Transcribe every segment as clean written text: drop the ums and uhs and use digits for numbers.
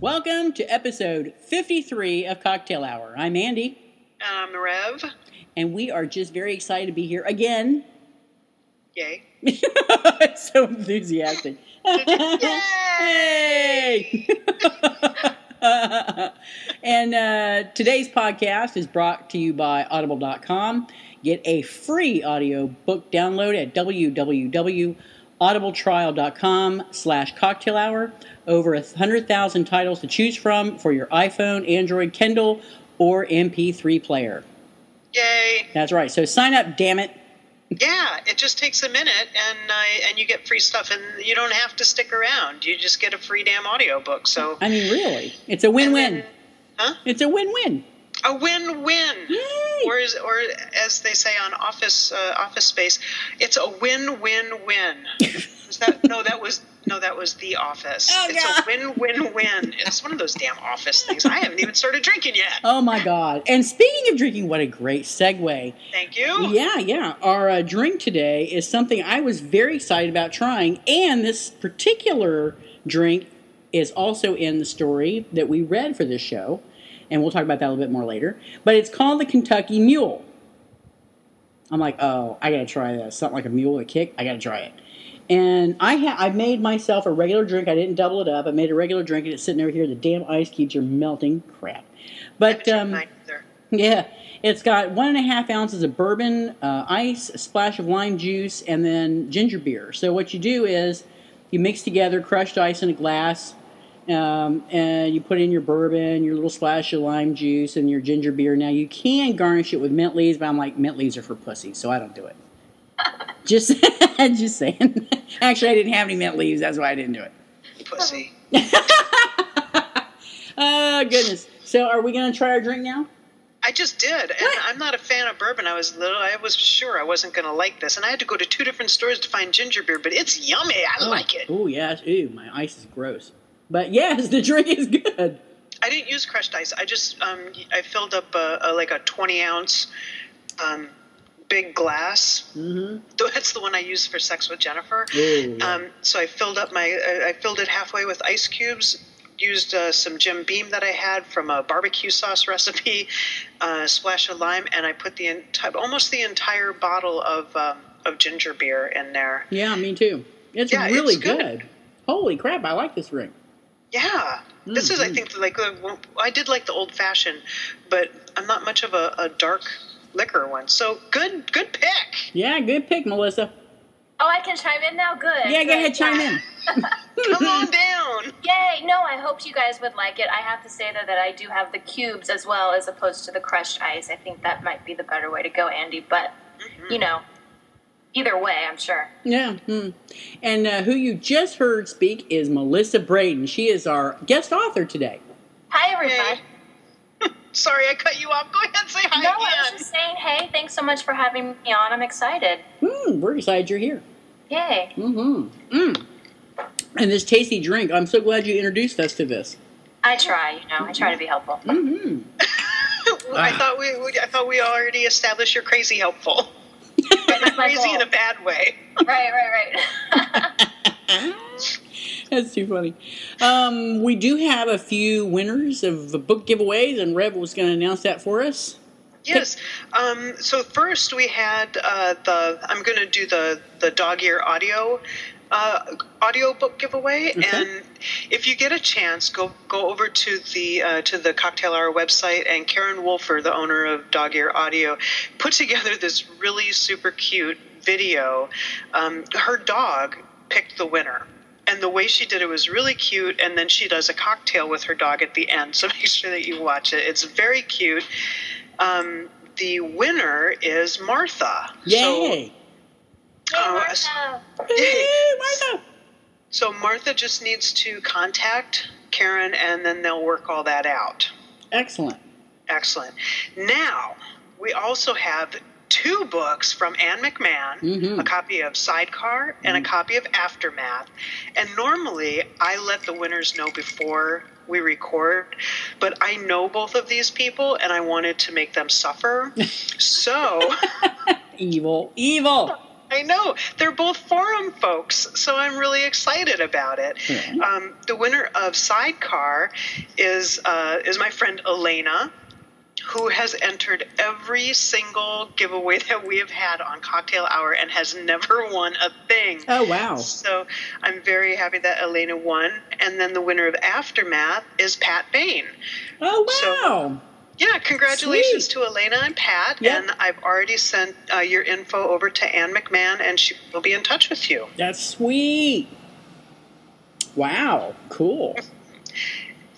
Welcome to episode 53 of Cocktail Hour. I'm Andy. I'm Rev. And we are just very excited to be here again. Yay. So enthusiastic. Yay! And today's podcast is brought to you by Audible.com. Get a free audio book download at www.audibletrial.com/cocktail hour. Over 100,000 titles to choose from for your iPhone, Android, Kindle, or MP3 player. Yay. That's right. So sign up, damn it. Yeah, it just takes a minute, and you get free stuff, and you don't have to stick around. You just get a free damn audiobook. So I mean, really, it's a win-win. Huh? It's a win-win. A win-win. Yay. Or as they say on Office Space, it's a win-win-win. That was The Office. Oh, it's God. a win-win-win. It's one of those damn Office things. I haven't even started drinking yet. Oh my God! And speaking of drinking, what a great segue. Thank you. Yeah. Our drink today is something I was very excited about trying, and this particular drink is also in the story that we read for this show, and we'll talk about that a little bit more later. But it's called the Kentucky Mule. I'm like, oh, I gotta try this. Something like a mule with a kick. I gotta try it. And I made myself a regular drink. I didn't double it up. I made a regular drink, and it's sitting over here. The damn ice cubes are melting. Crap. But yeah, it's got 1.5 ounces of bourbon, ice, a splash of lime juice, and then ginger beer. So what you do is you mix together crushed ice in a glass, and you put in your bourbon, your little splash of lime juice, and your ginger beer. Now you can garnish it with mint leaves, but I'm like, mint leaves are for pussies, so I don't do it. Just saying. Actually, I didn't have any mint leaves. That's why I didn't do it. Pussy. Oh, goodness. So are we going to try our drink now? I just did, and I'm not a fan of bourbon. I was sure I wasn't going to like this, and I had to go to 2 different stores to find ginger beer, but it's yummy. I like it. Oh, yes. Ooh, my ice is gross. But yes, the drink is good. I didn't use crushed ice. I just I filled up a 20-ounce big glass. Mm-hmm. That's the one I used for Sex with Jennifer. Ooh, yeah. So I filled it halfway with ice cubes. Used some Jim Beam that I had from a barbecue sauce recipe, a splash of lime, and I put almost the entire bottle of ginger beer in there. Yeah, me too. It's really good. Holy crap! I like this drink. Yeah, mm-hmm. This is, I think, I did like the old fashioned, but I'm not much of a dark liquor one. So good pick. Yeah, good pick, Melissa. Oh, I can chime in now? Good. Yeah, go ahead, chime in. Come on down. Yay. No, I hoped you guys would like it. I have to say, though, that I do have the cubes as well as opposed to the crushed ice. I think that might be the better way to go, Andy. But, either way, I'm sure. Yeah. And who you just heard speak is Melissa Brayden. She is our guest author today. Hi, everybody. Hey. Sorry, I cut you off. Go ahead and say hi again. No, I was just saying, hey, thanks so much for having me on. I'm excited. We're excited you're here. Yay. And this tasty drink, I'm so glad you introduced us to this. I try, I try to be helpful. I thought we already established you're crazy helpful. But not crazy in a bad way. Right. That's too funny. We do have a few winners of the book giveaways, and Rev was going to announce that for us. Yes. So first we had I'm going to do the dog ear audio book giveaway, okay. And if you get a chance, go over to the Cocktail Hour website, and Karen Wolfer, the owner of Dog Ear Audio, put together this really super cute video. Her dog picked the winner. And the way she did it was really cute, and then she does a cocktail with her dog at the end, so make sure that you watch it. It's very cute. The winner is Martha. Yay! Martha! Yay, Martha! So Martha just needs to contact Karen, and then they'll work all that out. Excellent. Now, we also have 2 books from Anne McMahon, a copy of Sidecar and a copy of Aftermath. And normally, I let the winners know before we record, but I know both of these people, and I wanted to make them suffer. So... Evil. I know. They're both forum folks, so I'm really excited about it. Yeah. The winner of Sidecar is my friend Elena, who has entered every single giveaway that we have had on Cocktail Hour and has never won a thing. Oh, wow. So I'm very happy that Elena won. And then the winner of Aftermath is Pat Bain. Oh, wow. So, yeah, congratulations Sweet. to Elena and Pat. Yep. And I've already sent your info over to Ann McMahon, and she will be in touch with you. That's sweet. Wow. Cool.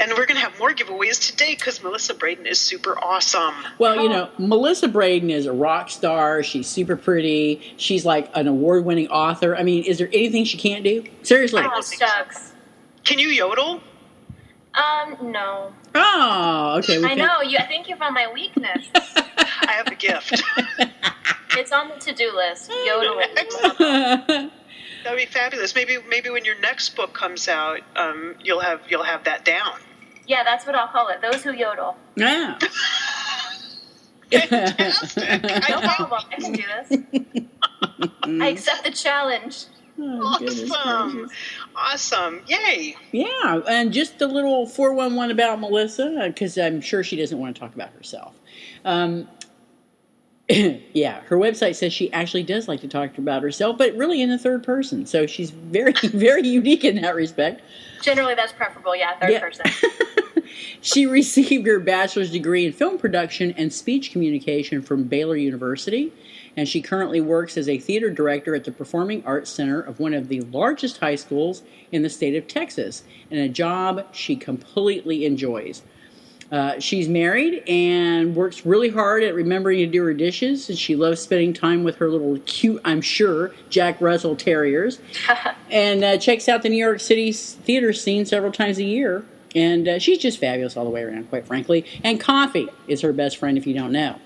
And we're going to have more giveaways today because Melissa Brayden is super awesome. Well, Melissa Brayden is a rock star. She's super pretty. She's like an award-winning author. I mean, is there anything she can't do? Seriously. Oh, shucks. Can you yodel? No. Oh, okay. I know. I think you found my weakness. I have a gift. It's on the to-do list. Yodeling. That'd be fabulous. Maybe when your next book comes out, you'll have that down. Yeah, that's what I'll call it. Those who yodel. Yeah. Fantastic. No problem. I can do this. I accept the challenge. Oh, goodness Awesome. gracious. Awesome. Yay. Yeah, and just a little 411 about Melissa, because I'm sure she doesn't want to talk about herself. Yeah, her website says she actually does like to talk about herself, but really in the third person. So she's very, very unique in that respect. Generally, that's preferable. Yeah, third person. She received her bachelor's degree in film production and speech communication from Baylor University, and she currently works as a theater director at the Performing Arts Center of one of the largest high schools in the state of Texas, and a job she completely enjoys. She's married and works really hard at remembering to do her dishes, and she loves spending time with her little cute, I'm sure, Jack Russell Terriers, and checks out the New York City theater scene several times a year. And she's just fabulous all the way around, quite frankly. And coffee is her best friend if you don't know.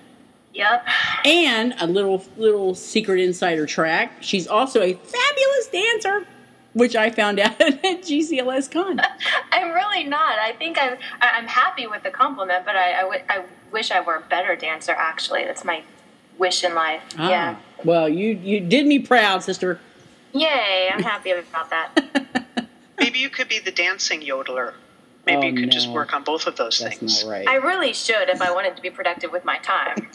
Yep. And a little secret insider track, she's also a fabulous dancer, which I found out at GCLS Con. I'm really not. I think I'm happy with the compliment, but I wish I were a better dancer, actually. That's my wish in life. Ah, yeah. Well, you did me proud, sister. Yay, I'm happy about that. Maybe you could be the dancing yodeler. Maybe you could just work on both of those That's things. not right. I really should if I wanted to be productive with my time.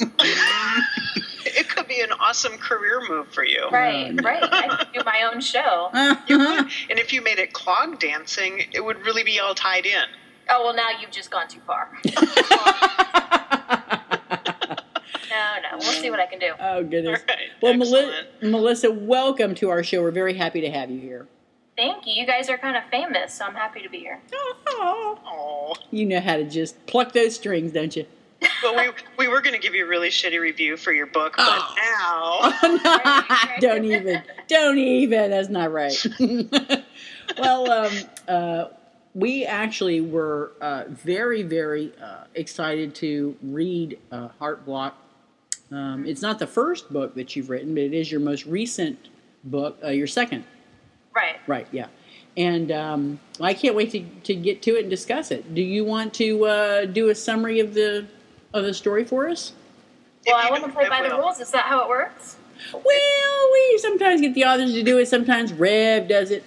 It could be an awesome career move for you. Right. I could do my own show. You would. And if you made it clog dancing, it would really be all tied in. Oh, well, now you've just gone too far. No, we'll see what I can do. Oh, goodness. All right, Well, excellent. Melissa, welcome to our show. We're very happy to have you here. Thank you. You guys are kind of famous, so I'm happy to be here. Oh, Oh. you know how to just pluck those strings, don't you? Well, we were going to give you a really shitty review for your book, but now... Don't even. That's not right. Well, we actually were very, very excited to read Heart Block. It's not the first book that you've written, but it is your most recent book, your second. Right, yeah. And I can't wait to get to it and discuss it. Do you want to do a summary of the story for us? Well, I want to play by the rules. Is that how it works? Well, we sometimes get the authors to do it. Sometimes Rev does it.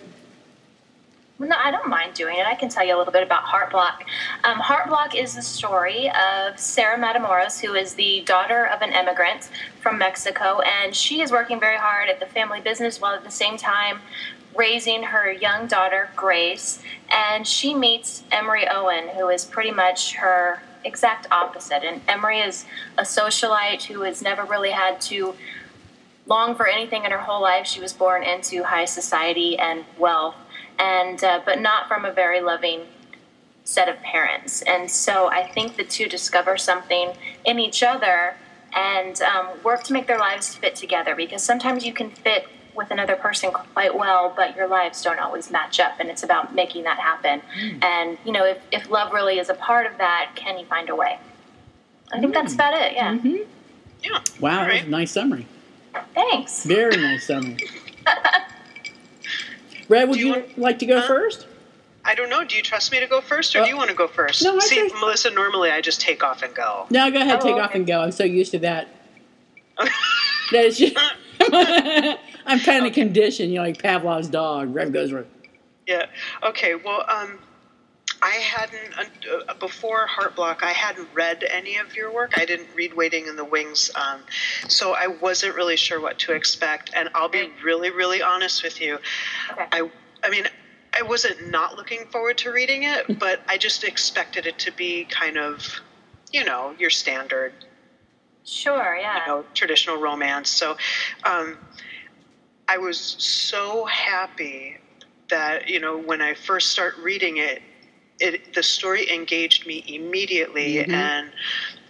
Well, no, I don't mind doing it. I can tell you a little bit about Heart Block. Heart Block is the story of Sarah Matamoros, who is the daughter of an immigrant from Mexico, and she is working very hard at the family business while at the same time raising her young daughter, Grace, and she meets Emery Owen, who is pretty much her exact opposite. And Emery is a socialite who has never really had to long for anything in her whole life. She was born into high society and wealth, and but not from a very loving set of parents. And so I think the two discover something in each other and work to make their lives fit together, because sometimes you can fit with another person quite well, but your lives don't always match up, and it's about making that happen. And, you know, if love really is a part of that, can you find a way? I think that's about it, yeah. Mm-hmm. Yeah. Wow, All that was a nice summary. Thanks. Very nice summary. Red, would you like to go first? I don't know. Do you trust me to go first, or do you want to go first? No, I See, trust- Melissa, normally I just take off and go. No, go ahead, take okay. off and go. I'm so used to that. That is just, I'm kind of conditioned, like Pavlov's dog. Rev goes right. Yeah. Okay. Well, I hadn't before Heart Block. I hadn't read any of your work. I didn't read Waiting in the Wings, so I wasn't really sure what to expect. And I'll be really, really honest with you. Okay. I mean, I wasn't not looking forward to reading it, but I just expected it to be kind of, your standard. Sure. Yeah. Traditional romance. So, I was so happy that when I first start reading it, the story engaged me immediately, and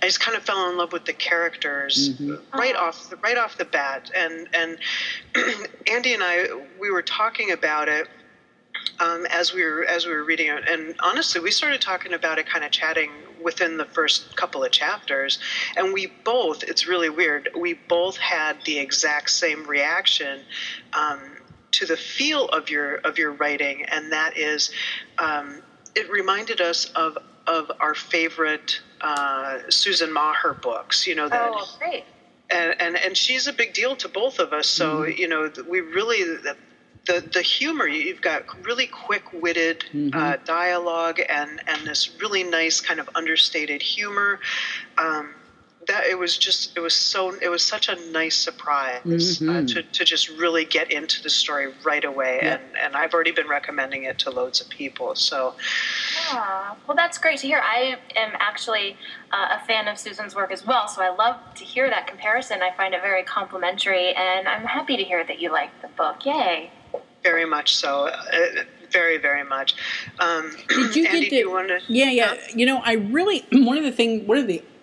I just kind of fell in love with the characters right off the bat. And Andy and I, we were talking about it as we were reading it, and honestly, we started talking about it, kind of chatting within the first couple of chapters, and we both, it's really weird, we both had the exact same reaction to the feel of your writing, and that is, it reminded us of our favorite Susan Maher books. Oh, great. And she's a big deal to both of us. So we really the humor, you've got really quick-witted dialogue and this really nice kind of understated humor. That it was such a nice surprise to just really get into the story right away, and I've already been recommending it to loads of people. So, well, that's great to hear. I am actually a fan of Susan's work as well, so I love to hear that comparison. I find it very complimentary, and I'm happy to hear that you like the book. Yay! Very much so. Very, very much. Did you Andy, get to? do you want to? Yeah. I really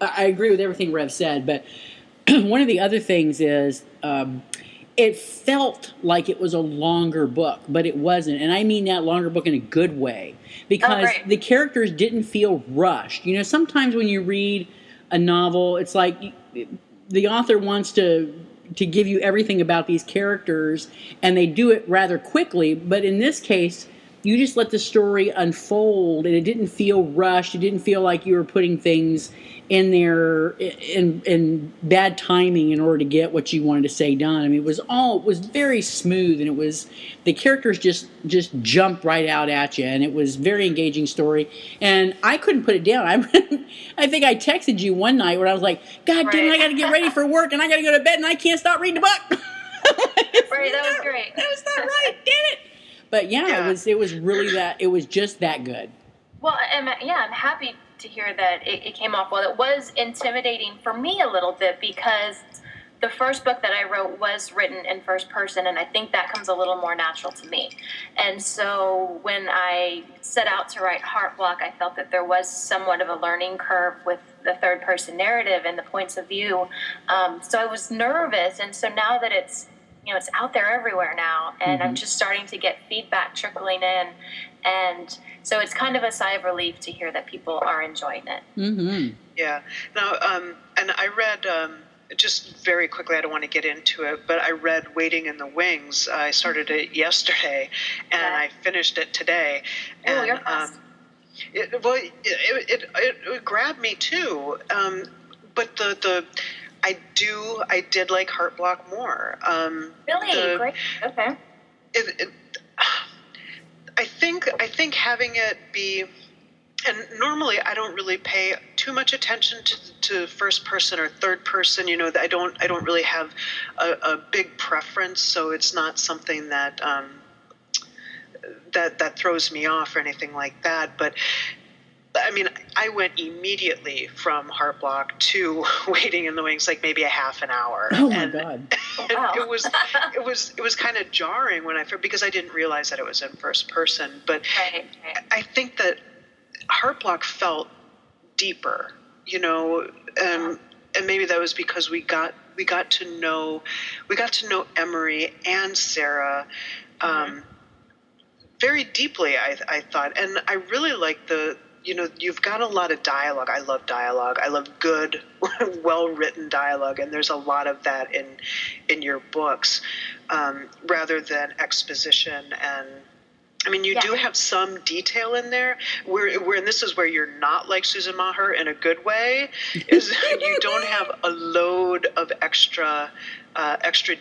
I agree with everything Rev said, but one of the other things is it felt like it was a longer book, but it wasn't, and I mean that longer book in a good way, because the characters didn't feel rushed. Sometimes when you read a novel, it's like the author wants to give you everything about these characters, and they do it rather quickly. But in this case, you just let the story unfold, and it didn't feel rushed. It didn't feel like you were putting things in there in bad timing in order to get what you wanted to say done. I mean, it was very smooth, and the characters just jumped right out at you, and it was very engaging story. And I couldn't put it down. I think I texted you one night where I was like, God damn it, I got to get ready for work, and I got to go to bed, and I can't stop reading the book. Right, that was great. That was not right, damn it. But it was really it was just that good. Well, I'm happy to hear that it came off well. It was intimidating for me a little bit, because the first book that I wrote was written in first person, and I think that comes a little more natural to me. And so when I set out to write Heart Block, I felt that there was somewhat of a learning curve with the third person narrative and the points of view. So I was nervous, and so now that it's out there everywhere now, and I'm just starting to get feedback trickling in, and so it's kind of a sigh of relief to hear that people are enjoying it. Mm-hmm. Yeah. Now, and I read, just very quickly, I don't want to get into it, but I read Waiting in the Wings. I started it yesterday, and I finished it today. Oh, you're fast. It grabbed me too, but I did like Heart Block more. Really? Great. Okay. I think having it be, and normally I don't really pay too much attention to first person or third person. I don't really have a big preference, so it's not something that that throws me off or anything like that. But I mean, I went immediately from Heart Block to Waiting in the Wings, like maybe a half an hour. Oh my God! Wow. It was kind of jarring when because I didn't realize that it was in first person. But I think that Heart Block felt deeper, and maybe that was because we got to know Emery and Sarah very deeply. I thought, and I really like you've got a lot of dialogue. I love dialogue. I love good, well-written dialogue, and there's a lot of that in your books, rather than exposition I mean, you do have some detail in there where, and this is where you're not like Susan Maher in a good way, is you don't have a load of extra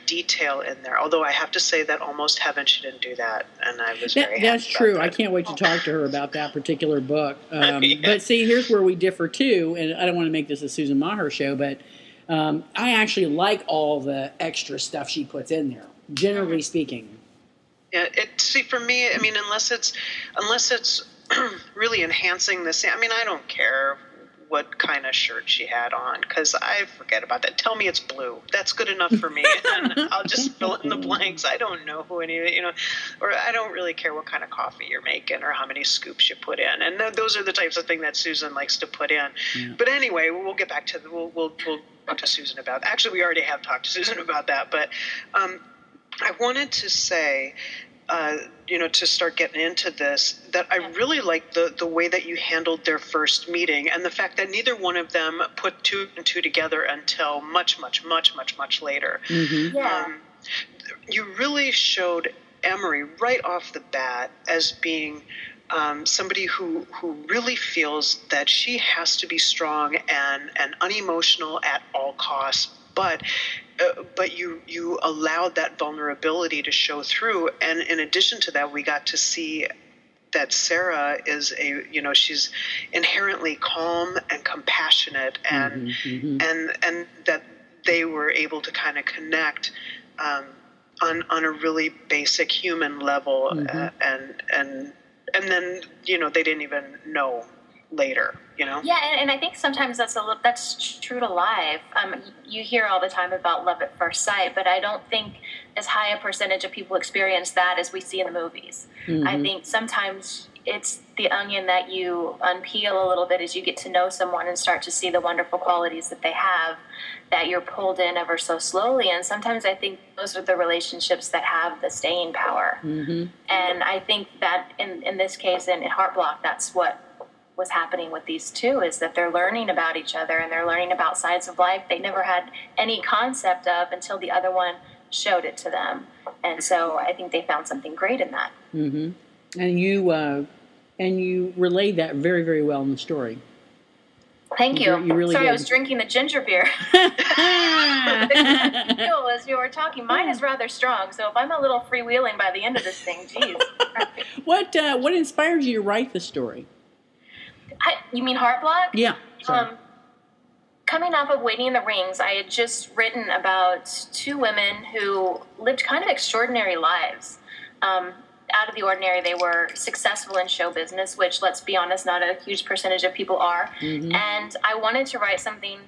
detail in there. Although I have to say that Almost Heaven, she didn't do that, and I was very happy. That's true. That. I can't wait to talk to her about that particular book. But see, here's where we differ too, and I don't want to make this a Susan Maher show, but I actually like all the extra stuff she puts in there, generally speaking. Yeah, see, for me, I mean, unless it's really enhancing the scene. I mean, I don't care what kind of shirt she had on, because I forget about that. Tell me it's blue. That's good enough for me, and I'll just fill in the blanks. I don't know who any, or I don't really care what kind of coffee you're making or how many scoops you put in. And those are the types of thing that Susan likes to put in. Yeah. But anyway, we'll get back to we'll talk to Susan about. Actually, we already have talked to Susan about that, but. I wanted to say, to start getting into this, that I really like the way that you handled their first meeting, and the fact that neither one of them put two and two together until much, much, much, much, much later. Mm-hmm. Yeah. You really showed Emery right off the bat as being somebody who really feels that she has to be strong and unemotional at all costs, but you allowed that vulnerability to show through. And in addition to that, we got to see that Sarah is she's inherently calm and compassionate, and and that they were able to kind of connect on a really basic human level, and then they didn't even know later. Yeah, and I think sometimes that's true to life. You hear all the time about love at first sight, but I don't think as high a percentage of people experience that as we see in the movies. I think sometimes it's the onion that you unpeel a little bit as you get to know someone and start to see the wonderful qualities that they have, that you're pulled in ever so slowly. And sometimes I think those are the relationships that have the staying power. And I think that in this case, in Heart Block, that's what was happening with these two, is that they're learning about each other and they're learning about sides of life they never had any concept of until the other one showed it to them. And so I think they found something great in that. And you relayed that very, very well in the story. Thank you. You really Sorry, did. I was drinking the ginger beer. As you were talking, mine is rather strong, so if I'm a little freewheeling by the end of this thing, geez. What inspired you to write the story? You mean Heart Block? Yeah. Sorry. Coming off of Waiting in the Rings, I had just written about two women who lived kind of extraordinary lives. Out of the ordinary, they were successful in show business, which, let's be honest, not a huge percentage of people are. And I wanted to write something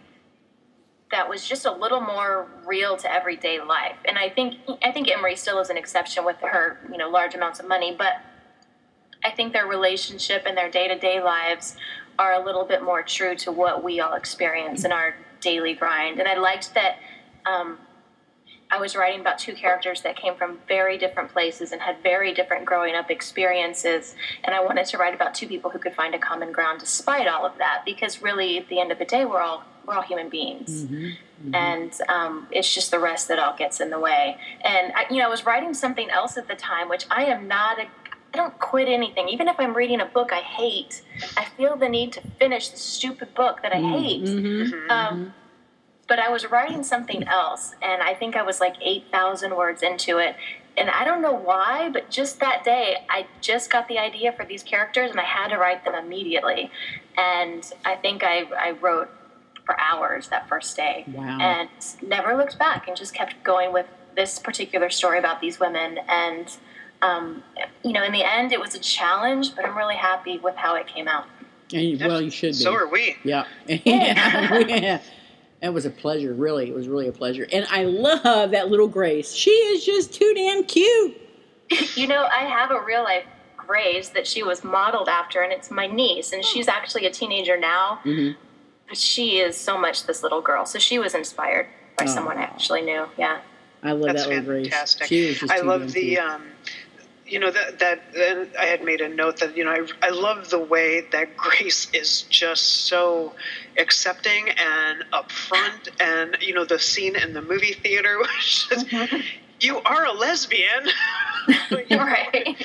that was just a little more real to everyday life. And I think Emery still is an exception with her, large amounts of money, but I think their relationship and their day-to-day lives are a little bit more true to what we all experience in our daily grind. And I liked that I was writing about two characters that came from very different places and had very different growing up experiences. And I wanted to write about two people who could find a common ground despite all of that, because really, at the end of the day, we're all human beings. And it's just the rest that all gets in the way. And I was writing something else at the time, which I don't quit anything. Even if I'm reading a book I hate, I feel the need to finish the stupid book that I hate. But I was writing something else, and I think I was like 8,000 words into it. And I don't know why, but just that day, I just got the idea for these characters, and I had to write them immediately. And I think I wrote for hours that first day. Wow. And never looked back and just kept going with this particular story about these women. And in the end, it was a challenge, but I'm really happy with how it came out. And, well, you should be. So are we. Yeah. Yeah. It was a pleasure, really. It was really a pleasure. And I love that little Grace. She is just too damn cute. I have a real life Grace that she was modeled after, and it's my niece, and she's actually a teenager now. But she is so much this little girl. So she was inspired by someone I actually knew. Yeah. I love that little Grace. She is just I love the... that I had made a note that, I love the way that Grace is just so accepting and upfront, and, the scene in the movie theater was just, you are a lesbian. Right.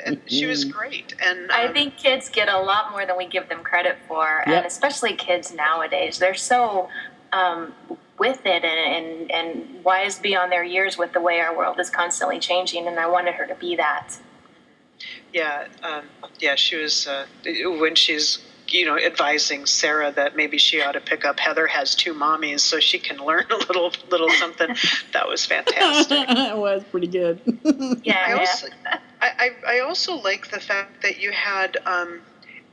And she was great. And I think kids get a lot more than we give them credit for, Yep. and especially kids nowadays. They're so with it and wise beyond their years with the way our world is constantly changing, and I wanted her to be that. Yeah, she was, when she's, advising Sarah that maybe she ought to pick up Heather Has Two Mommies so she can learn a little something. That was fantastic. It was pretty good. Yeah. I also like the fact that you had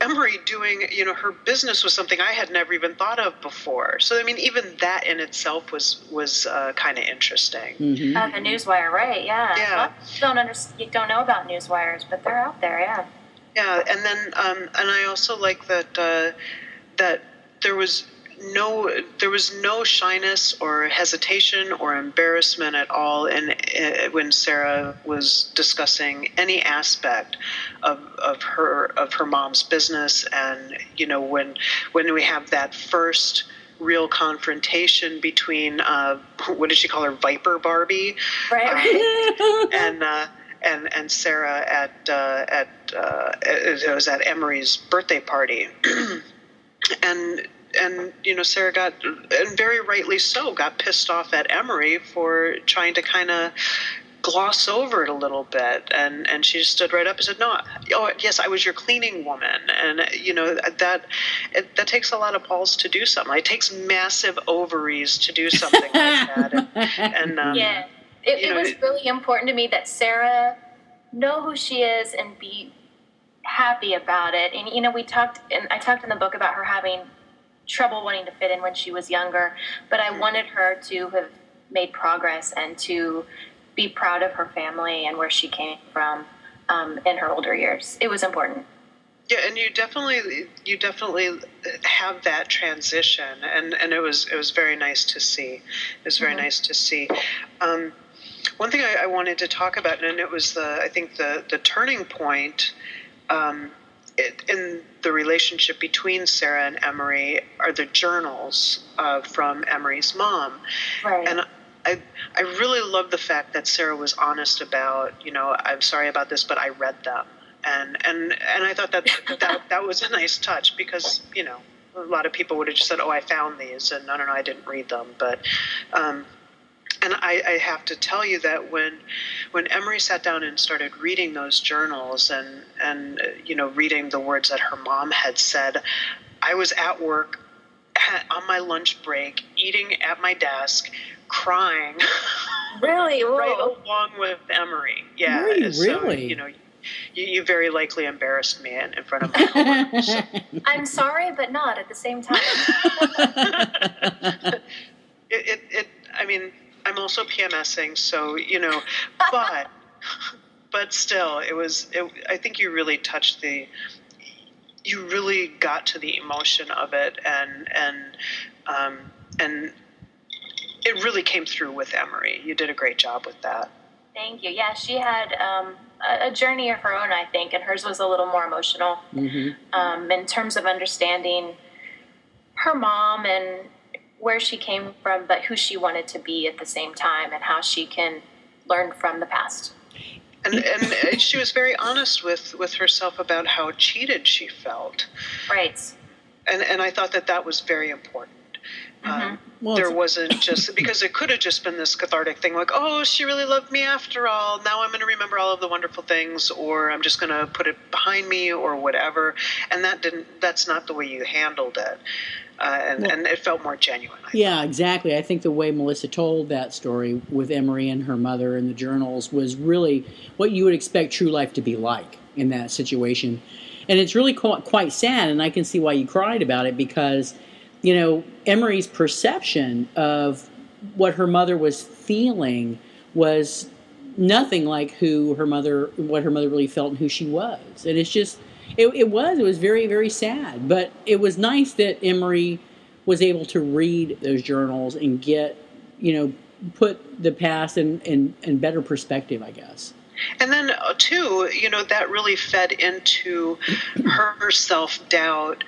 Emery doing, her business was something I had never even thought of before. So, I mean, even that in itself was kind of interesting. Mm-hmm. The Newswire, right? Yeah. Yeah. Don't know about Newswires, but they're out there. Yeah. Yeah, and then and I also like that that there was no shyness or hesitation or embarrassment at all when Sarah was discussing any aspect of her mom's business, and when we have that first real confrontation between what did she call her, Viper Barbie, Right. and Sarah it was at Emery's birthday party, and Sarah got, and very rightly so, got pissed off at Emery for trying to kind of gloss over it a little bit, and she just stood right up and said, "No, yes, I was your cleaning woman," and that takes a lot of balls to do something. It takes massive ovaries to do something like that, and yeah. It was really important to me that Sarah know who she is and be happy about it. And I talked in the book about her having trouble wanting to fit in when she was younger, but I wanted her to have made progress and to be proud of her family and where she came from in her older years. It was important. Yeah, and you definitely have that transition, and it was very nice to see. It was very nice to see. One thing I wanted to talk about, and it was the turning point in the relationship between Sarah and Emery are the journals from Emery's mom. Right. And I really love the fact that Sarah was honest about, I'm sorry about this, but I read them. And I thought that was a nice touch, because, a lot of people would have just said, "Oh, I found these," and no, I didn't read them. But and I have to tell you that when Emery sat down and started reading those journals and reading the words that her mom had said, I was at work on my lunch break, eating at my desk, crying. Really? Whoa. Right along with Emery. Yeah. Really? So, you very likely embarrassed me in front of my coworkers. I'm sorry, but not at the same time. I mean, I'm also PMSing, so, but still, I think you really touched you really got to the emotion of it, and it really came through with Emery. You did a great job with that. Thank you. Yeah, she had a journey of her own, I think, and hers was a little more emotional in terms of understanding her mom and where she came from, but who she wanted to be at the same time, and how she can learn from the past. And she was very honest with herself about how cheated she felt. Right. And I thought that was very important. There wasn't just, because it could have just been this cathartic thing like, oh, she really loved me after all. Now I'm going to remember all of the wonderful things, or I'm just going to put it behind me, or whatever. And that's not the way you handled it. And it felt more genuine. Yeah, exactly. I think the way Melissa told that story with Emery and her mother and the journals was really what you would expect true life to be like in that situation. And it's really quite sad, and I can see why you cried about it, because, Emery's perception of what her mother was feeling was nothing like what her mother really felt and who she was. And it's just, it was very, very sad. But it was nice that Emery was able to read those journals and get, put the past in better perspective, I guess. And then, too, that really fed into her self-doubt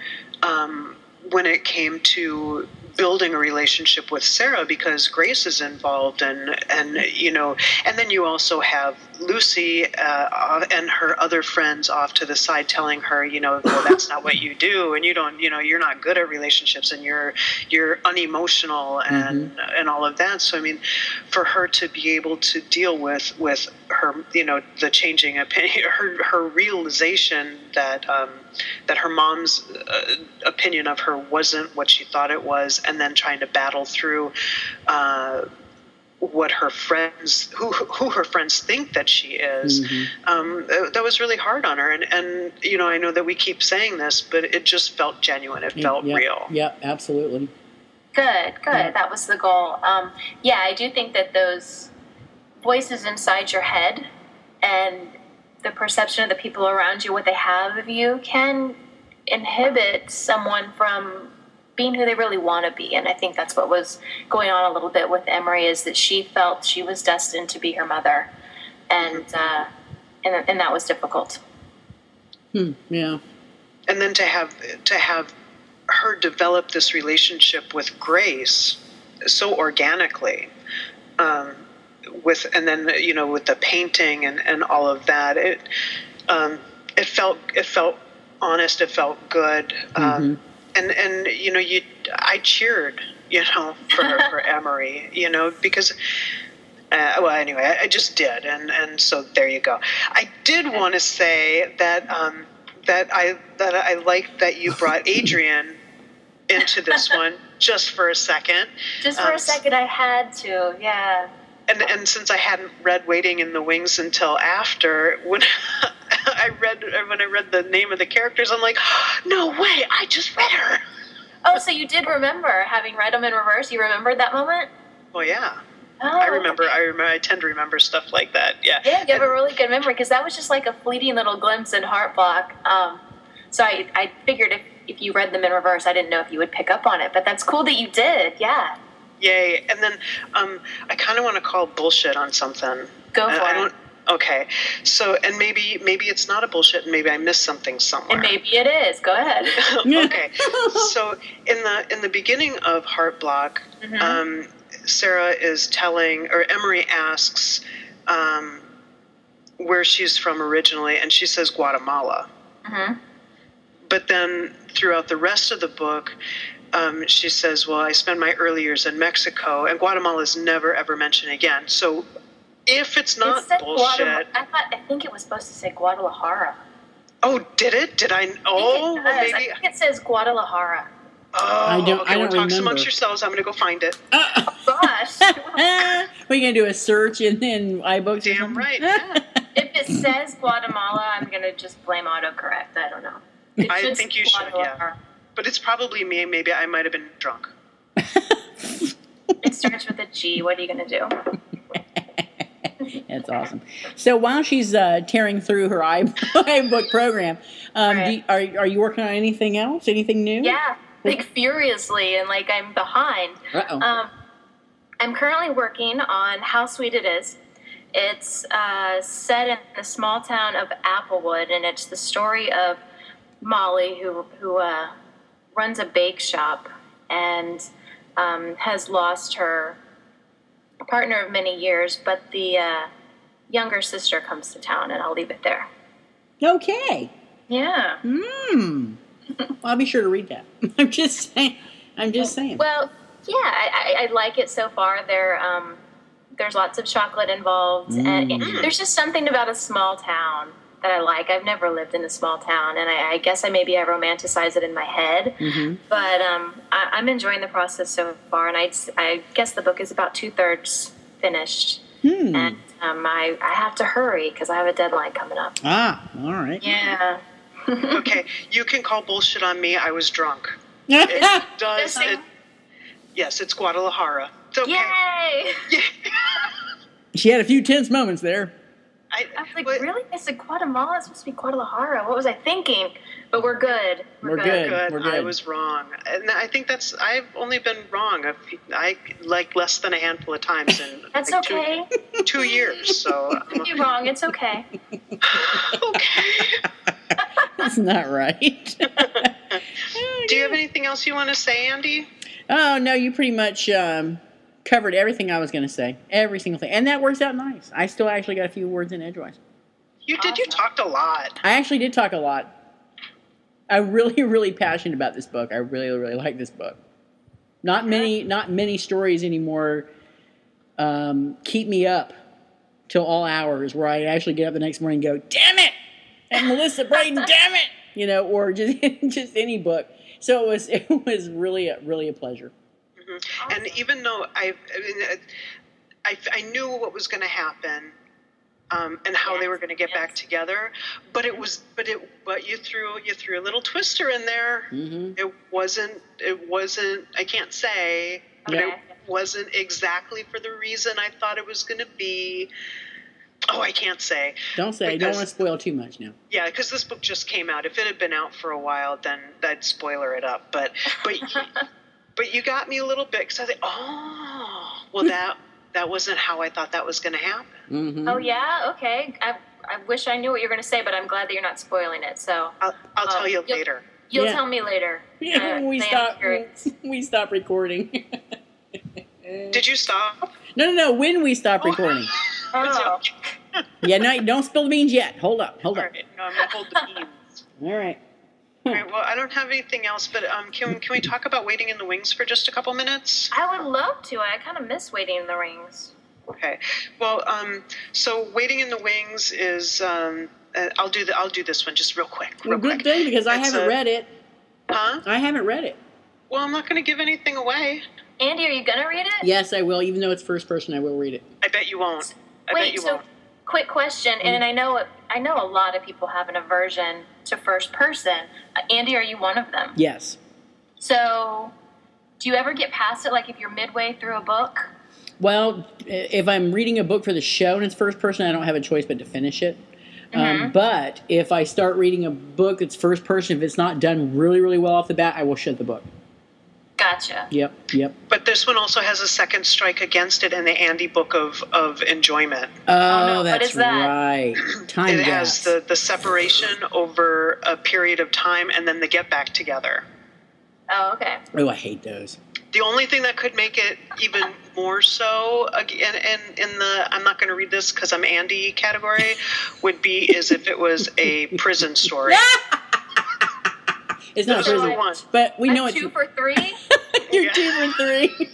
when it came to building a relationship with Sarah, because Grace is involved, and then you also have Lucy and her other friends off to the side, telling her, well, that's not what you do, and you don't, you're not good at relationships, and you're unemotional, and all of that. So I mean, for her to be able to deal with her, the changing opinion, her realization that her mom's opinion of her wasn't what she thought it was, and then trying to battle through what her friends, who her friends think that she is, that was really hard on her. And I know that we keep saying this, but it just felt genuine. It felt real. Yeah, absolutely. Good. Yeah. That was the goal. I do think that those voices inside your head and the perception of the people around you, what they have of you, can inhibit someone from being who they really want to be. And I think that's what was going on a little bit with Emery, is that she felt she was destined to be her mother, and that was difficult. Yeah. And then to have her develop this relationship with Grace so organically, with the painting and all of that, it felt honest, it felt good. And I cheered, for Emery, because anyway, I just did, and so there you go. I did want to say that that I liked that you brought Adrian into this one just for a second. Just for a second, I had to, yeah. And since I hadn't read Waiting in the Wings until after, when I read the name of the characters, I'm like, no way, I just read her. Oh, so you did remember, having read them in reverse, you remembered that moment? Well, yeah. Oh, I remember. I tend to remember stuff like that. Yeah. Yeah, you have a really good memory, because that was just like a fleeting little glimpse in Heart Block. So I figured if you read them in reverse, I didn't know if you would pick up on it, but that's cool that you did. Yeah. Yay. And then I kind of want to call bullshit on something. Go for it. Okay. So, and maybe it's not a bullshit, and maybe I missed something somewhere. And maybe it is. Go ahead. Okay. So in the beginning of Heart Block, Sarah is telling, or Emery asks where she's from originally, and she says Guatemala. But then throughout the rest of the book, she says, well, I spent my early years in Mexico, and Guatemala is never, ever mentioned again. So if it's not bullshit... I think it was supposed to say Guadalajara. Oh, did it? Did I? Oh, well, maybe... I think it says Guadalajara. Oh, okay, we'll talk remember. amongst yourselves. I'm going to go find it. Oh, gosh. We're going to do a search in iBooks. Damn right. Yeah. If it says Guatemala, I'm going to just blame autocorrect. I don't know. I think you should, yeah. But it's probably me. Maybe I might have been drunk. It starts with a G. What are you going to do? That's awesome. So while she's tearing through her iBook program, Right. are you working on anything else? Anything new? Yeah, like furiously, and like I'm behind. Uh-oh. I'm currently working on How Sweet It Is. It's set in the small town of Applewood, and it's the story of Molly, who runs a bake shop and has lost her partner of many years, but the younger sister comes to town, and I'll leave it there. Okay. Yeah. I'll be sure to read that. I'm just saying. Well, yeah, I like it so far. There's lots of chocolate involved, and there's just something about a small town that I like. I've never lived in a small town, and I guess I romanticize it in my head. But I'm enjoying the process so far, and I guess the book is about 2/3 finished. And I have to hurry because I have a deadline coming up. Ah, all right. Yeah. Okay, you can call bullshit on me. I was drunk. It does. Yes, it's Guadalajara. It's okay. Yay! Yeah. She had a few tense moments there. I was like, really? I said Guatemala? It's supposed to be Guadalajara. What was I thinking? But we're good. We're good. Good. I was wrong. And I think I've only been wrong. I like less than a handful of times in That's like okay. 2 years. So You're wrong. It's okay. Okay. That's not right. Do you have anything else you want to say, Andy? Oh, no, you pretty much covered everything I was going to say. Every single thing. And that works out nice. I still actually got a few words in edgewise. You did. You talked a lot. I actually did talk a lot. I'm really, really passionate about this book. I really, really like this book. Not many stories anymore keep me up till all hours where I actually get up the next morning and go, damn it! And Melissa Brayden, damn it! You know, or just any book. So it was really a pleasure. Mm-hmm. Awesome. And even though I knew what was going to happen, and how they were going to get back together, but you threw a little twister in there. Mm-hmm. It wasn't. I can't say, but it wasn't exactly for the reason I thought it was going to be. Oh, I can't say. Don't say. Don't want to spoil too much now. Yeah, because this book just came out. If it had been out for a while, then I'd spoiler it up. But you got me a little bit because I think, oh, well that wasn't how I thought that was going to happen. Mm-hmm. Oh yeah, okay. I wish I knew what you were going to say, but I'm glid that you're not spoiling it. So I'll tell you later. You'll tell me later. Yeah, when we stop recording. Did you stop? No. When we stop recording. Oh. Yeah, no, don't spill the beans yet. Hold up. All right. No, I'm going to hold the beans. All right. All right. Well, I don't have anything else, but can we talk about Waiting in the Wings for just a couple minutes? I would love to. I kind of miss Waiting in the Wings. Okay. Well, so Waiting in the Wings is I'll do this one just real quick. Good thing because I haven't read it. Huh? I haven't read it. Well, I'm not going to give anything away. Andy, are you going to read it? Yes, I will. Even though it's first person, I will read it. I bet you won't. Wait, quick question, and I know a lot of people have an aversion to first person. Andy, are you one of them? Yes. So, do you ever get past it, like if you're midway through a book? Well, if I'm reading a book for the show and it's first person, I don't have a choice but to finish it. Mm-hmm. But if I start reading a book that's first person, if it's not done really, really well off the bat, I will shut the book. Gotcha. Yep. But this one also has a second strike against it in the Andy Book of Enjoyment. Oh, no, that's what is that? Right. Time it gaps. has the separation over a period of time and then the get back together. Oh, okay. Oh, I hate those. The only thing that could make it even more so, again, and in the I'm not going to read this because I'm Andy category, is if it was a prison story. It's not a prison one, but we know it's 2 for 3. You're 2 for 3.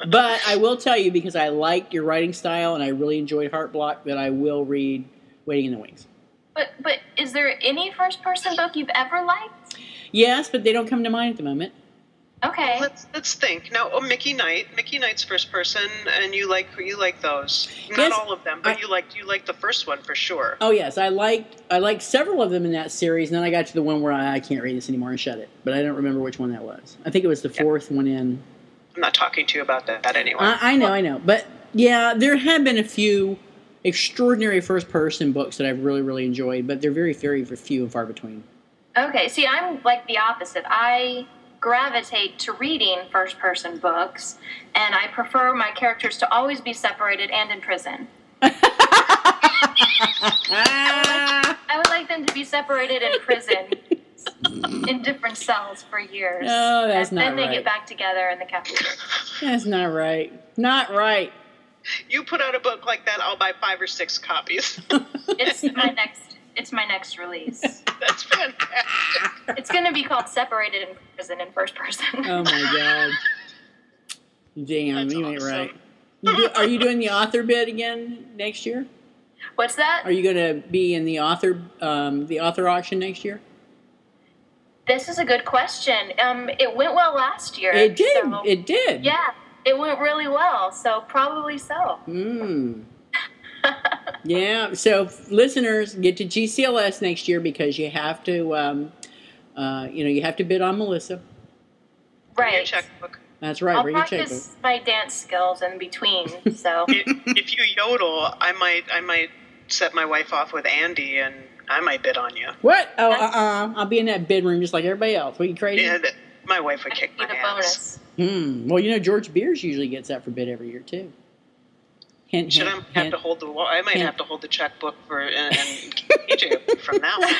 But I will tell you, because I like your writing style and I really enjoyed Heart Block, that I will read Waiting in the Wings. But is there any first person book you've ever liked? Yes, but they don't come to mind at the moment. Okay. Well, let's think. Now, Mickey Knight's first person, and you like those. Not yes, all of them, but you like the first one for sure. Oh yes, I liked several of them in that series, and then I got to the one where I can't read this anymore and shut it. But I don't remember which one that was. I think it was the fourth one in. I'm not talking to you about that anyway. I know. But yeah, there have been a few extraordinary first person books that I've really, really enjoyed, but they're very, very few and far between. Okay, see, I'm like the opposite. I gravitate to reading first-person books, and I prefer my characters to always be separated and in prison. I would like them to be separated in prison in different cells for years. No, that's not right. And then they get back together in the cafeteria. That's not right. Not right. You put out a book like that, I'll buy 5 or 6 copies. It's my next release. That's fantastic. It's going to be called Separated in Prison in First Person. Oh, my God. Damn, That's you ain't awesome. right. Are you doing the author bid again next year? What's that? Are you going to be in the author auction next year? This is a good question. It went well last year. It did. So, it did. Yeah, it went really well. So probably so. Yeah. So listeners, get to GCLS next year because you have to, you have to bid on Melissa. Right. Your checkbook. That's right. I'll bring your checkbook. practice my dance skills in between. So if you yodel, I might set my wife off with Andy, and I might bid on you. What? Oh, I'll be in that bid room just like everybody else. What, are you crazy? Yeah, my wife would kick my ass. Bonus. Well, George Beers usually gets that for bid every year too. Hint, Should hint, I have to hold I might have to hold the checkbook for and AJ from now on.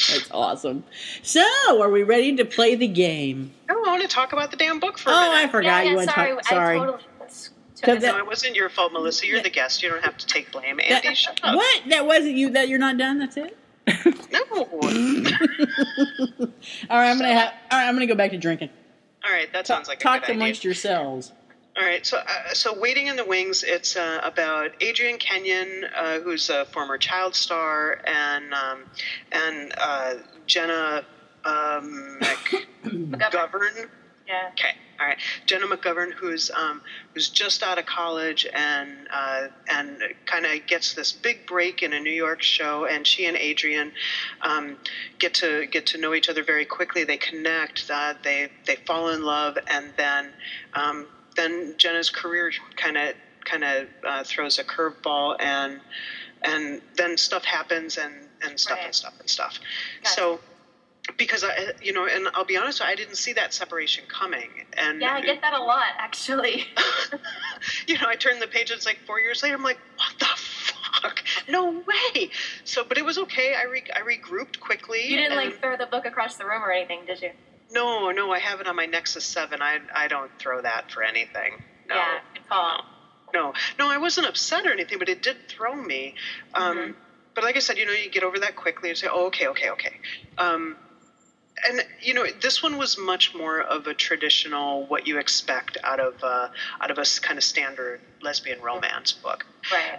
That's awesome. So, are we ready to play the game? No, want to talk about the damn book for a Oh, minute? I forgot you went. Sorry. Sorry. I totally No, it wasn't your fault, Melissa. You're the guest. You don't have to take blame. Andy, shut up. What? That wasn't you. That you're not done. That's it. No. All right, I'm gonna go back to drinking. All right, that sounds like a Talk good idea. amongst yourselves. All right, so Waiting in the Wings. It's about Adrian Kenyon, who's a former child star, and Jenna McGovern. Yeah. Okay. All right. Jenna McGovern, who's just out of college and kind of gets this big break in a New York show, and she and Adrian get to know each other very quickly. They connect. They fall in love, and then Jenna's career kind of throws a curveball, and then stuff happens, and stuff Right. and stuff and stuff. Got So. Because and I'll be honest, I didn't see that separation coming. And Yeah, I get that a lot, actually. I turned the page and it's like 4 years later. I'm like, what the fuck? No way. So, but it was okay. I regrouped quickly. You didn't throw the book across the room or anything, did you? No, I have it on my Nexus 7. I don't throw that for anything. No. Yeah, good call. No, I wasn't upset or anything, but it did throw me. But like I said, you get over that quickly and say, oh, okay. And this one was much more of a traditional what you expect out of a kind of standard lesbian romance book. Right.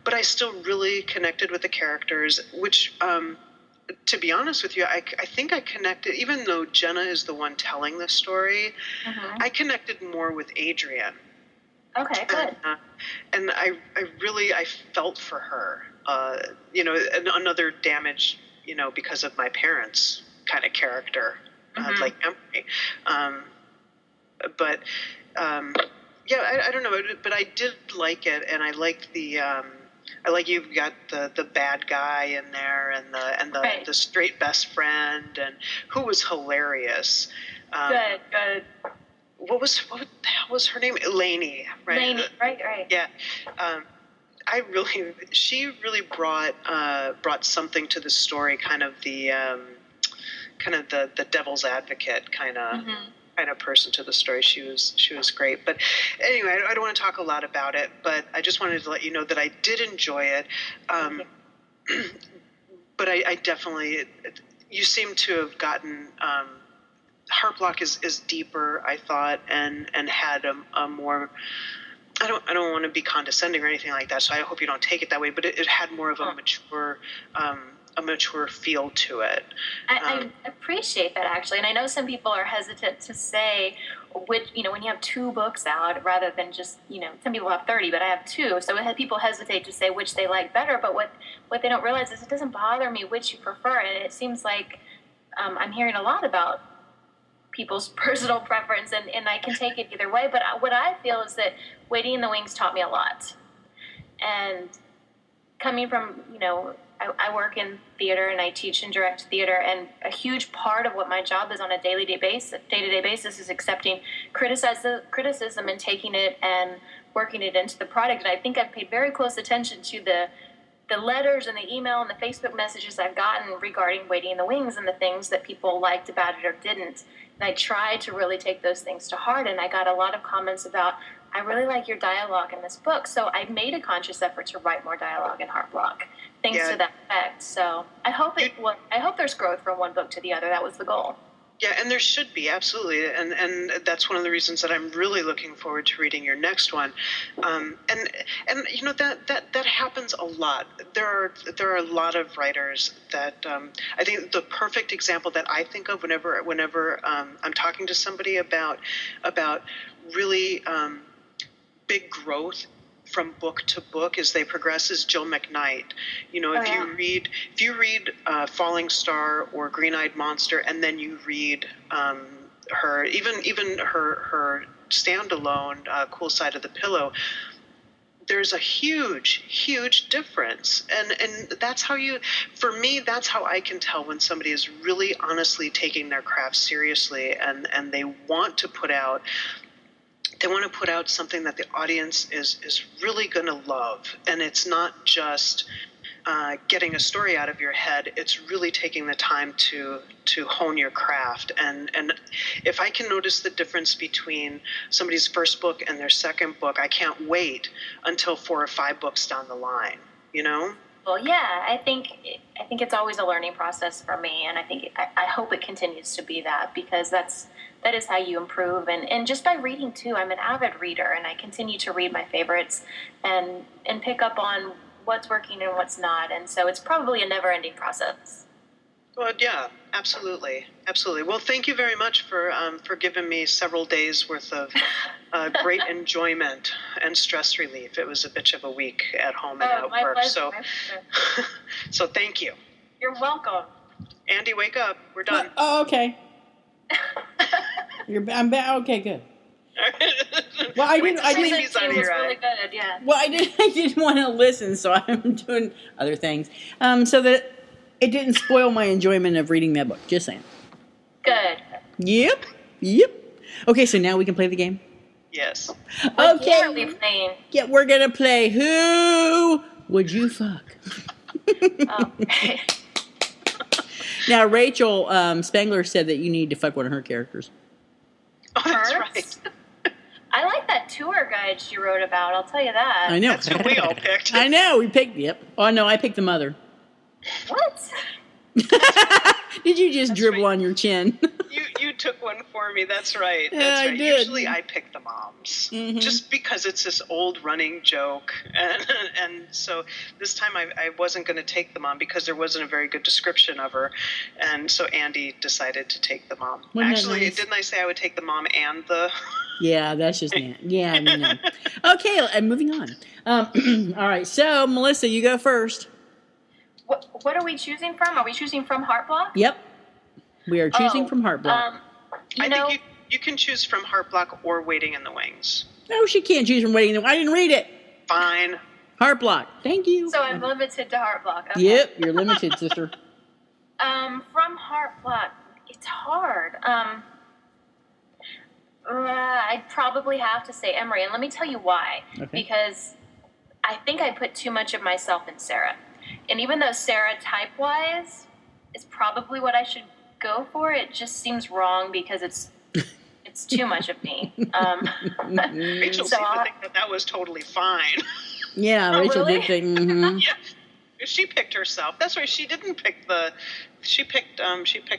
But I still really connected with the characters, which, to be honest with you, I think I connected, even though Jenna is the one telling the story, I connected more with Adrian. Okay, good. And I felt for her. Another damage, because of my parents' kind of character, like Emery. But I don't know. But I did like it, and I liked the. I like you've got the bad guy in there, and the straight best friend, and who was hilarious. Good. What the hell was her name? Lainey, right? Lainey, right. Yeah. She really brought something to the story, kind of the devil's advocate kind of person to the story. She was great. But anyway, I don't want to talk a lot about it, but I just wanted to let you know that I did enjoy it. But I definitely, you seem to have gotten, Heart Block is deeper, I thought, and had a more, I don't want to be condescending or anything like that, so I hope you don't take it that way, but it had more of a mature feel to it. I appreciate that, actually, and I know some people are hesitant to say which, when you have 2 books out rather than just, some people have 30, but I have 2, so people hesitate to say which they like better, but what they don't realize is it doesn't bother me which you prefer, and it seems like I'm hearing a lot about people's personal preference, and I can take it either way, but what I feel is that Waiting in the Wings taught me a lot, and coming from, I work in theater and I teach and direct theater, and a huge part of what my job is on a day-to-day basis is accepting criticism and taking it and working it into the product. And I think I've paid very close attention to the letters and the email and the Facebook messages I've gotten regarding Waiting in the Wings and the things that people liked about it or didn't. And I tried to really take those things to heart, and I got a lot of comments about, I really like your dialogue in this book, so I made a conscious effort to write more dialogue in Heart Block, thanks to that effect. So I hope there's growth from one book to the other. That was the goal. Yeah, and there should be, absolutely, and that's one of the reasons that I'm really looking forward to reading your next one, and that happens a lot. There are a lot of writers that I think the perfect example that I think of whenever I'm talking to somebody about really big growth from book to book as they progress is Jill McKnight. If you read Falling Star or Green-Eyed Monster, and then you read her even her standalone Cool Side of the Pillow, there's a huge difference, and that's how that's how I can tell when somebody is really honestly taking their craft seriously, and they want to put out something that the audience is really going to love, and it's not just getting a story out of your head. It's really taking the time to hone your craft. And if I can notice the difference between somebody's first book and their second book, I can't wait until 4 or 5 books down the line, you know? Well, yeah, I think it's always a learning process for me, and I hope it continues to be that, because that is how you improve, and just by reading too. I'm an avid reader, and I continue to read my favorites and pick up on what's working and what's not, and so it's probably a never-ending process. Well, yeah, absolutely. Well, thank you very much for giving me several days worth of great enjoyment and stress relief. It was a bitch of a week at home and at work. Pleasure, so, so thank you. You're welcome. Andy, wake up. We're done. Oh, okay. I'm back. Okay, good. Well, I didn't. He's on here, really good. Yeah. Well, I didn't want to listen, so I'm doing other things. So that it didn't spoil my enjoyment of reading that book. Just saying. Good. Yep. Okay, so now we can play the game. Yes. What game are we playing? Yeah, we're gonna play Who Would You Fuck? Okay. Now, Rachel Spangler said that you need to fuck one of her characters. Oh, that's right. I like that tour guide she wrote about. I'll tell you that. I know. That's who we all picked. I know. We picked. Yep. Oh no, I picked the mother. What? Did you just dribble on your chin? You took one for me. That's right. Yeah, I did. Usually I pick the moms, just because it's this old running joke, and so this time I wasn't going to take the mom because there wasn't a very good description of her, and so Andy decided to take the mom. Actually, nice? Didn't I say I would take the mom and the? Yeah, that's just yeah. I mean, no. Okay, moving on. All right, so Melissa, you go first. What are we choosing from? Are we choosing from Heart Block? Yep. We are choosing from Heart Block. I think you can choose from Heart Block or Waiting in the Wings. No, she can't choose from Waiting in the Wings. I didn't read it. Fine. Heart Block. Thank you. So I'm limited to Heart Block. Okay. Yep, you're limited, sister. From Heart Block, it's hard. I'd probably have to say Emery, and let me tell you why. Okay. Because I think I put too much of myself in Sarah. And even though Sarah, type-wise, is probably what I should go for, it just seems wrong because it's too much of me. Rachel seemed to think that was totally fine. Yeah, Rachel really? did think. Mm-hmm. Yeah, she picked herself. That's right. She didn't pick the. She picked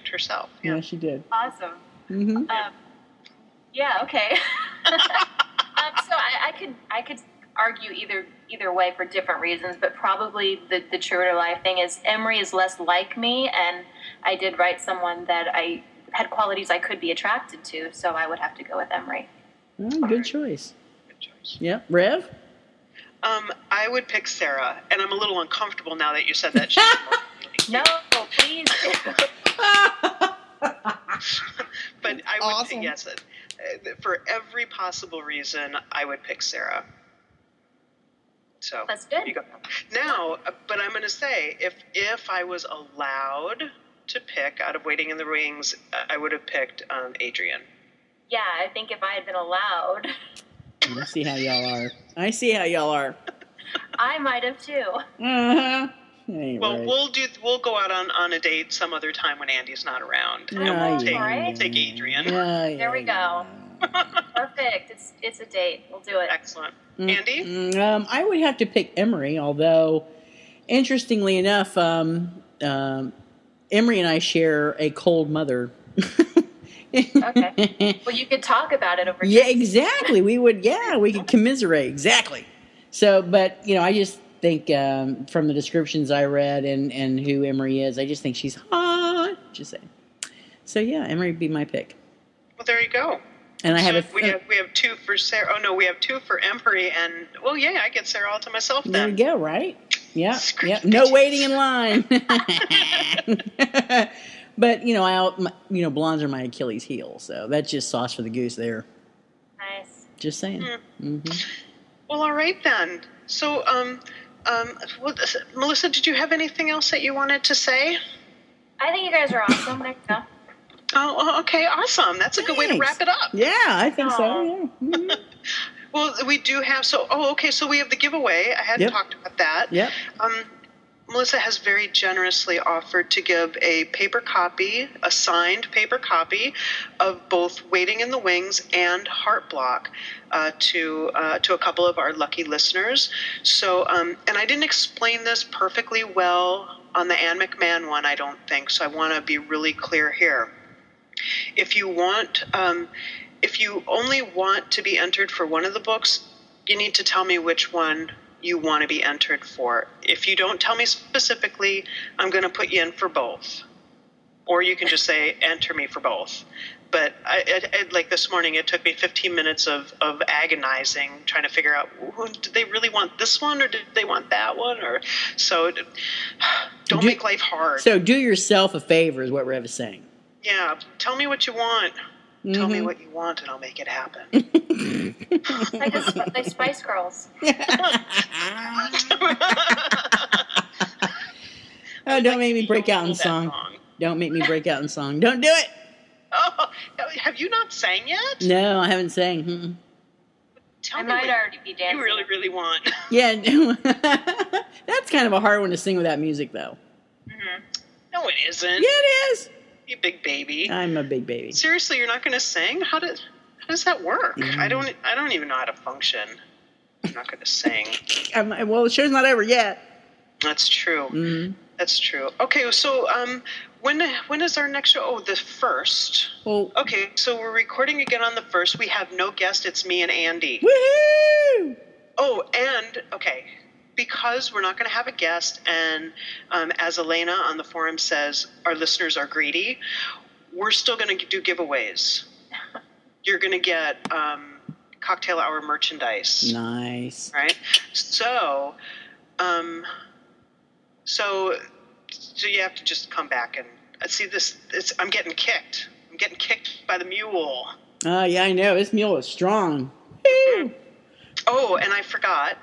herself. Yeah, she did. Awesome. Mm-hmm. Yeah. Okay. So I could argue either way for different reasons, but probably the truer to life thing is Emery is less like me, and I did write someone that I had qualities I could be attracted to, so I would have to go with Emery. Oh, good choice. Good choice. Yep. Rev? I would pick Sarah, and I'm a little uncomfortable now that you said that. No, please. But I would awesome. Yes, for every possible reason, I would pick Sarah. So that's good. You go. Now, but I'm going to say, if I was allowed to pick out of Waiting in the Wings, I would have picked Adrian. Yeah, I think if I had been allowed. I see how y'all are. I might have too. Uh-huh. Well, right. We'll go out on a date some other time when Andy's not around, and we'll take Adrian. There we go. Perfect. It's a date. We'll do it. Excellent. Andy? I would have to pick Emery, although, interestingly enough, Emery and I share a cold mother. Okay. Well, you could talk about it over here. Yeah, exactly. We could commiserate. Exactly. So, but, I just think from the descriptions I read and who Emery is, I just think she's hot. Just saying. So, yeah, Emery would be my pick. Well, there you go. And I have we have 2 for Sarah. Oh no, we have 2 for Emery, and well, yeah, I get Sarah all to myself then. There you go, right? Yeah, yeah. No waiting in line. But blondes are my Achilles heel, so that's just sauce for the goose there. Nice. Just saying. Mm-hmm. Well, all right then. So, Melissa, did you have anything else that you wanted to say? I think you guys are awesome. There you go. Oh, okay, awesome. That's a good way to wrap it up. Yeah, I think so. Yeah. Mm-hmm. Well, we do have, so we have the giveaway. I hadn't talked about that. Yep. Melissa has very generously offered to give a paper copy, a signed paper copy of both Waiting in the Wings and Heart Block to a couple of our lucky listeners. So, and I didn't explain this perfectly well on the Anne McMahon one, I don't think, so I want to be really clear here. If you only want to be entered for one of the books, you need to tell me which one you want to be entered for. If you don't tell me specifically, I'm going to put you in for both. Or you can just say, enter me for both. But like this morning, it took me 15 minutes of agonizing, trying to figure out, did they really want this one or did they want that one? So don't make life hard. So do yourself a favor is what Rev is saying. Yeah, tell me what you want. Tell me what you want and I'll make it happen. Like Spice Girls. Oh, don't make me break out in song. Don't make me break out in song. Don't do it. Oh, have you not sang yet? No, I haven't sang. Tell I me might what already be dancing. you really, really want. Yeah, that's kind of a hard one to sing without music, though. Mm-hmm. No, it isn't. Yeah, it is. You big baby. I'm a big baby. Seriously, you're not going to sing? How does that work? I don't even know how to function. I'm not going to sing. Well, the show's not over yet. That's true. Mm-hmm. That's true. Okay, so when is our next show? Oh, the 1st. Well, okay, so we're recording again on the 1st. We have no guest. It's me and Andy. Woohoo! Oh, and okay, because we're not going to have a guest, and as Elena on the forum says, our listeners are greedy. We're still going to do giveaways. You're going to get cocktail hour merchandise. Nice. Right. So you have to just come back and see this. I'm getting kicked. I'm getting kicked by the Mule. Yeah, I know. This Mule is strong. Woo! Oh, and I forgot.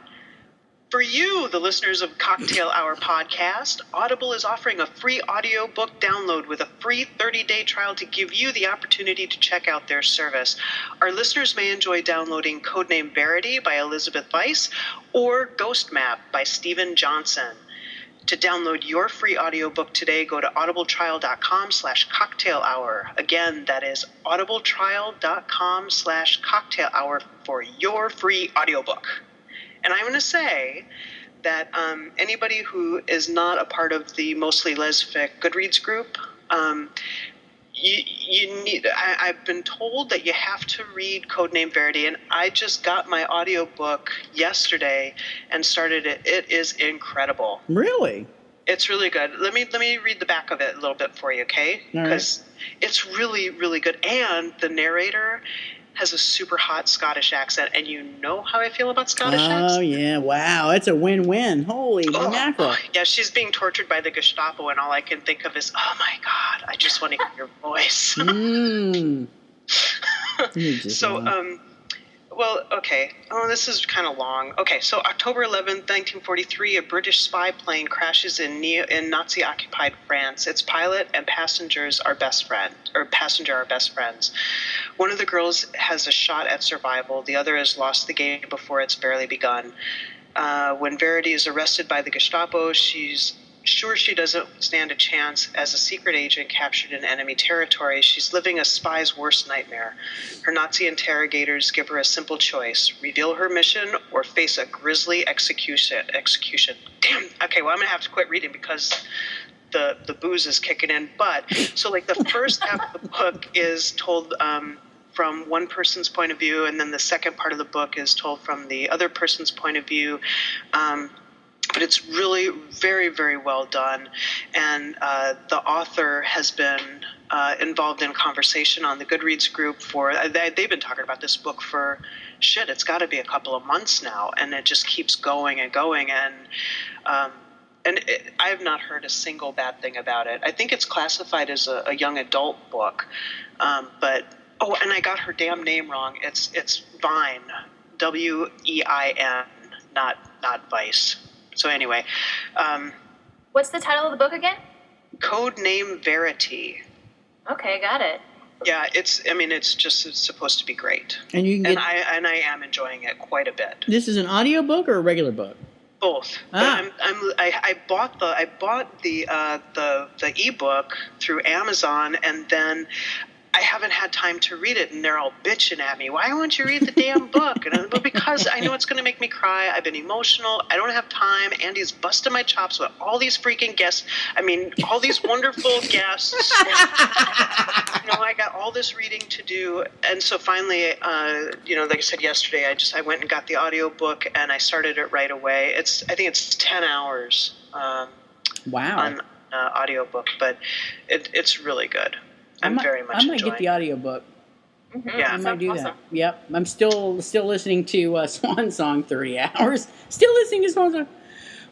For you, the listeners of Cocktail Hour Podcast, Audible is offering a free audiobook download with a free 30-day trial to give you the opportunity to check out their service. Our listeners may enjoy downloading Codename Verity by Elizabeth Weiss or Ghost Map by Stephen Johnson. To download your free audiobook today, go to audibletrial.com/cocktailhour. Again, that is audibletrial.com/cocktailhour for your free audiobook. And I'm going to say that anybody who is not a part of the Mostly Lesfic Goodreads group, you need. I've been told that you have to read Codename Verity, and I just got my audiobook yesterday and started it. It is incredible. Really? It's really good. Let me read the back of it a little bit for you, okay? Because it's really, really good. And the narrator has a super hot Scottish accent, and you know how I feel about Scottish accents. Oh, yeah. Wow. That's a win-win. Holy mackerel. Yeah, she's being tortured by the Gestapo, and all I can think of is, oh, my God, I just want to hear your voice. Well, okay. Oh, this is kind of long. Okay, so October 11th, 1943, a British spy plane crashes in Nazi-occupied France. Its pilot and passengers are best friends. One of the girls has a shot at survival. The other has lost the game before it's barely begun. When Verity is arrested by the Gestapo, she's sure she doesn't stand a chance. As a secret agent captured in enemy territory, she's living a spy's worst nightmare. Her Nazi interrogators give her a simple choice: reveal her mission or face a grisly execution. Damn. Okay, well, I'm going to have to quit reading because the booze is kicking in. But, so like the first half of the book is told from one person's point of view, and then the second part of the book is told from the other person's point of view. But it's really very, very well done. And the author has been involved in conversation on the Goodreads group they've been talking about this book for, it's got to be a couple of months now. And it just keeps going and going. And I have not heard a single bad thing about it. I think it's classified as a young adult book. And I got her damn name wrong. It's Vine, Wein, not Vice. So anyway. What's the title of the book again? Codename Verity. Okay, got it. Yeah, it's supposed to be great. And you can I am enjoying it quite a bit. This is an audio book or a regular book? Both. Ah. I bought the ebook through Amazon, and then I haven't had time to read it, and they're all bitching at me. Why won't you read the damn book? And well, because I know it's going to make me cry. I've been emotional. I don't have time. Andy's busting my chops with all these freaking guests. I mean, all these wonderful guests. I got all this reading to do, and so finally, like I said yesterday, I went and got the audiobook, and I started it right away. I think it's 10 hours. Wow. On audiobook, but it's really good. I might get the audiobook. Mm-hmm. Yeah, I might do awesome. that. Yep. I'm still listening to Swan Song 30 hours. Still listening to Swan Song.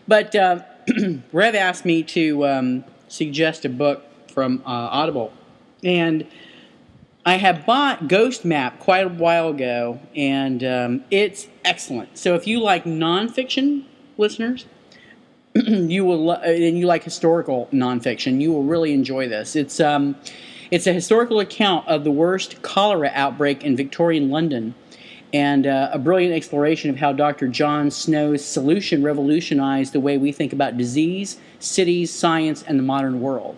But Rev asked me to suggest a book from Audible. And I have bought Ghost Map quite a while ago, and it's excellent. So if you like nonfiction, listeners, you will, and you like historical nonfiction, you will really enjoy this. It's a historical account of the worst cholera outbreak in Victorian London, and a brilliant exploration of how Dr. John Snow's solution revolutionized the way we think about disease, cities, science, and the modern world.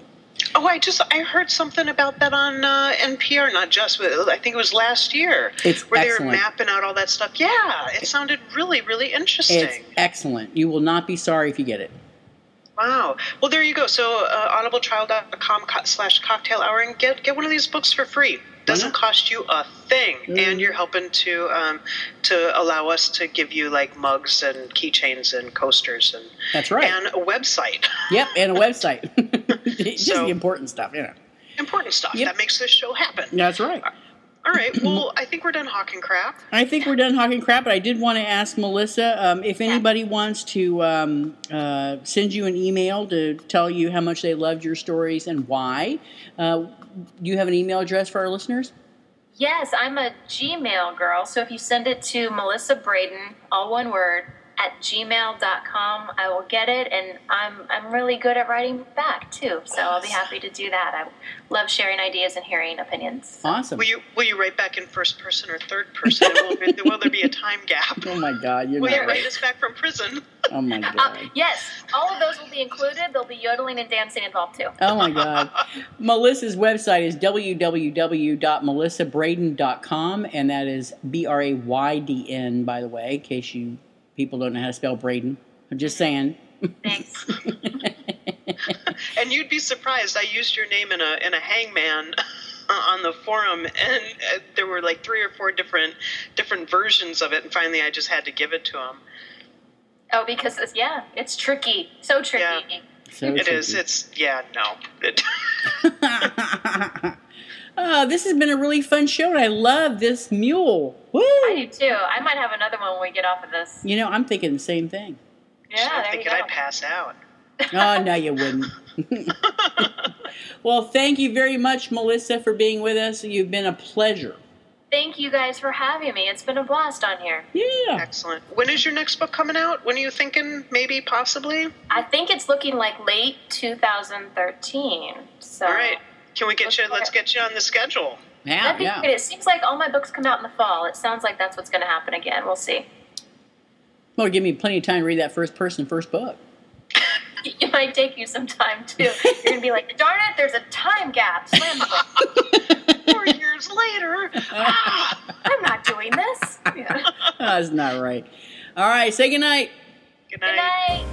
Oh, I heard something about that on NPR, not just, I think it was last year. It's where excellent. They were mapping out all that stuff. Yeah, it sounded really, really interesting. It's excellent. You will not be sorry if you get it. Wow. Well, there you go. So audibletrial.com/cocktail hour and get one of these books for free. Doesn't cost you a thing, and you're helping to allow us to give you like mugs and keychains and coasters and that's right, and a website. Yep, and a website. Just the important stuff, Important stuff that makes this show happen. That's right. All right. Well, I think we're done hawking crap. I think we're done hawking crap, but I did want to ask Melissa if anybody wants to send you an email to tell you how much they loved your stories and why. Do you have an email address for our listeners? Yes, I'm a Gmail girl, so if you send it to Melissa Brayden, all one word, at gmail.com, I will get it, and I'm really good at writing back too, so I'll be happy to do that. I love sharing ideas and hearing opinions. Awesome. Will you write back in first person or third person? Will there be a time gap? Oh my God! Will you write us back from prison? Oh my God! Yes, all of those will be included. There'll be yodeling and dancing involved too. Oh my God! Melissa's website is www.melissabrayden.com, and that is Braydn, by the way, in case people don't know how to spell Brayden. I'm just saying. Thanks. And you'd be surprised. I used your name in a hangman on the forum, and there were like 3 or 4 different versions of it, and finally I just had to give it to him. Oh, because it's tricky. So tricky. Yeah. So it tricky. is. It's no. This has been a really fun show, and I love this mule. Woo! I do too. I might have another one when we get off of this. I'm thinking the same thing. Yeah, I'm there thinking you go. I'd pass out. Oh, no, you wouldn't. Well, thank you very much, Melissa, for being with us. You've been a pleasure. Thank you guys for having me. It's been a blast on here. Yeah. Excellent. When is your next book coming out? When are you thinking? Maybe, possibly? I think it's looking like late 2013. So. All right. Can we get you? Let's get you on the schedule. Yeah, That'd be great. It seems like all my books come out in the fall. It sounds like that's what's going to happen again. We'll see. Well, give me plenty of time to read that first book. It might take you some time, too. You're going to be like, darn it, there's a time gap. Slam the book. 4 years later. I'm not doing this. Yeah. That's not right. All right, say goodnight. Good Good night.